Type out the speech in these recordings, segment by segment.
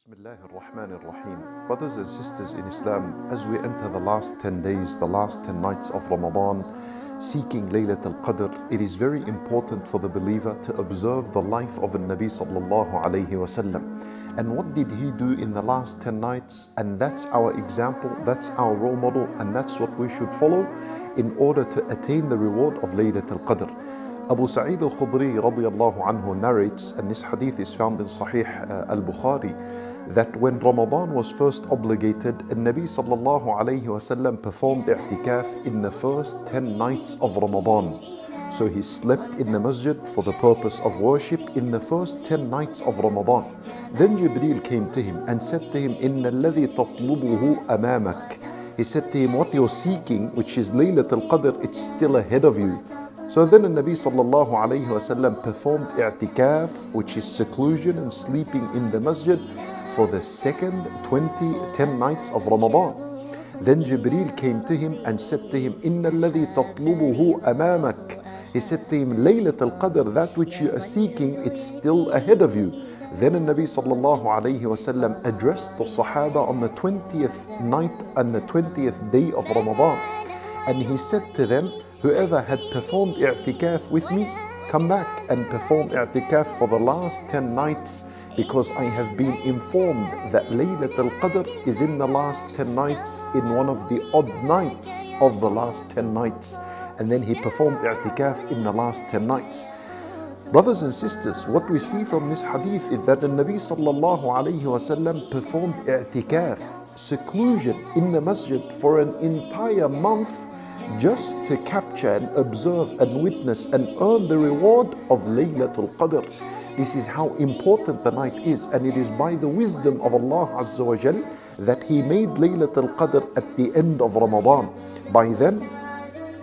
Bismillah ar-Rahman ar-Rahim. Brothers and sisters in Islam, as we enter the last 10 days, the last 10 nights of Ramadan, seeking laylatul Qadr, it is very important for the believer to observe the life of the Nabi sallallahu alayhi wasallam. And what did he do in the last 10 nights? And that's our example, that's our role model, and that's what we should follow in order to attain the reward of laylatul Qadr. Abu Sa'id al-Khudri radiyallahu anhu narrates, and this hadith is found in Sahih al-Bukhari, that when Ramadan was first obligated, Nabi sallallahu alayhi wasallam performed i'tikaf in the first 10 nights of Ramadan. So he slept in the masjid for the purpose of worship in the first 10 nights of Ramadan. Then Jibreel came to him and said to him, "Inna alladhi tatlubuhu amamak." He said to him, what you're seeking, which is laylatul Qadr, it's still ahead of you. So then the Nabi sallallahu alayhi wasallam performed i'tikaf, which is seclusion and sleeping in the masjid, for the second 10 nights of Ramadan. Then Jibreel came to him and said to him, "Inna alladhi tatlubuhu amamak." He said to him, Laylatul Qadr, that which you are seeking, it's still ahead of you. Then the Nabi sallallahu alayhi wasallam addressed the Sahaba on the 20th night and the 20th day of Ramadan. And he said to them, whoever had performed i'tikaf with me, come back and perform i'tikaf for the last 10 nights, because I have been informed that Laylatul Qadr is in the last 10 nights, in one of the odd nights of the last 10 nights. And then he performed i'tikaf in the last 10 nights. Brothers and sisters, what we see from this hadith is that the Nabi sallallahu alayhi wasallam performed i'tikaf, seclusion in the masjid for an entire month, just to capture and observe and witness and earn the reward of Laylatul Qadr. This is how important the night is, and it is by the wisdom of Allah Azza wa Jal that He made Laylatul Qadr at the end of Ramadan. By then,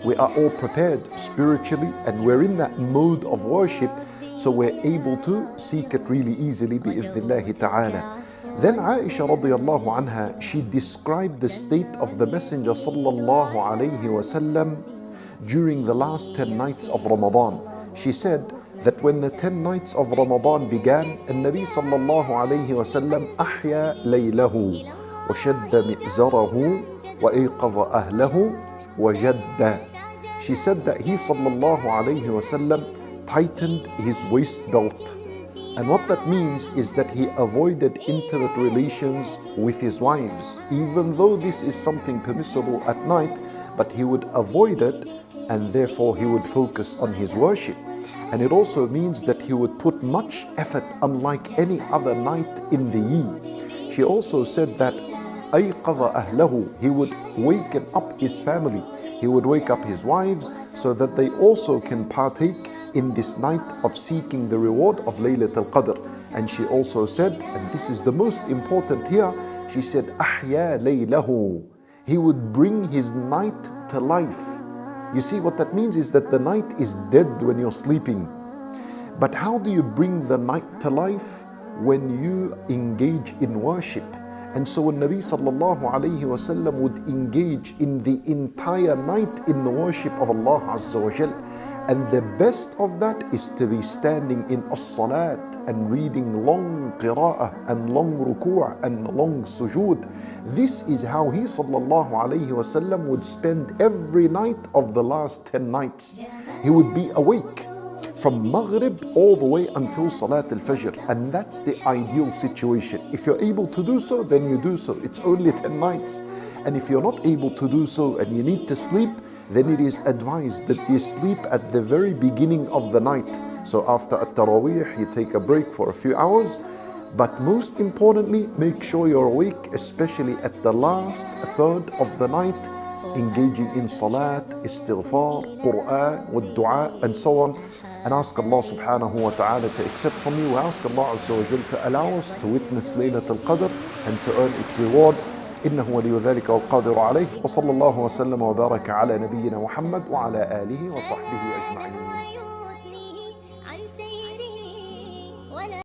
we are all prepared spiritually and we're in that mode of worship, so we're able to seek it really easily bi'idhnillahi ta'ala. Then Aisha radiyallahu anha, she described the state of the Messenger sallallahu alayhi wasallam during the last 10 nights of Ramadan. She said that when the 10 nights of Ramadan began, Nabi sallallahu alayhi wasallam ahya laylahu wa shadda mi'zarahu wa ayqadha ahlahu wa jadda. She said that he sallallahu alayhi wasallam tightened his waist belt. And what that means is that he avoided intimate relations with his wives, even though this is something permissible at night, but he would avoid it, and therefore he would focus on his worship. And it also means that he would put much effort, unlike any other night in the year. She also said that ayqadha ahlahu, he would waken up his family, he would wake up his wives, so that they also can partake in this night of seeking the reward of Laylatul Qadr. And she also said, and this is the most important here, she said, ahya laylahu, he would bring his night to life. You see, what that means is that the night is dead when you're sleeping. But how do you bring the night to life? When you engage in worship. And so when Nabi sallallahu alayhi wasallam would engage in the entire night in the worship of Allah Azza wa Jal. And the best of that is to be standing in as-salat and reading long qira'ah and long ruku' and long sujood. This is how he sallallahu alayhi wasallam would spend every night of the last 10 nights. He would be awake from Maghrib all the way until Salat al-Fajr. And that's the ideal situation. If you're able to do so, then you do so. It's only 10 nights. And if you're not able to do so and you need to sleep, then it is advised that you sleep at the very beginning of the night. So after at-Taraweeh, you take a break for a few hours. But most importantly, make sure you're awake, especially at the last third of the night, engaging in salat, istighfar, Qur'an, wa dua, and so on. And ask Allah subhanahu wa ta'ala to accept from you. We ask Allah Azza wa Jal to allow us to witness Laylatul Qadr and to earn its reward. إنه ولي ذلك والقادر عليه وصلى الله وسلم وبارك على نبينا محمد وعلى آله وصحبه أجمعين.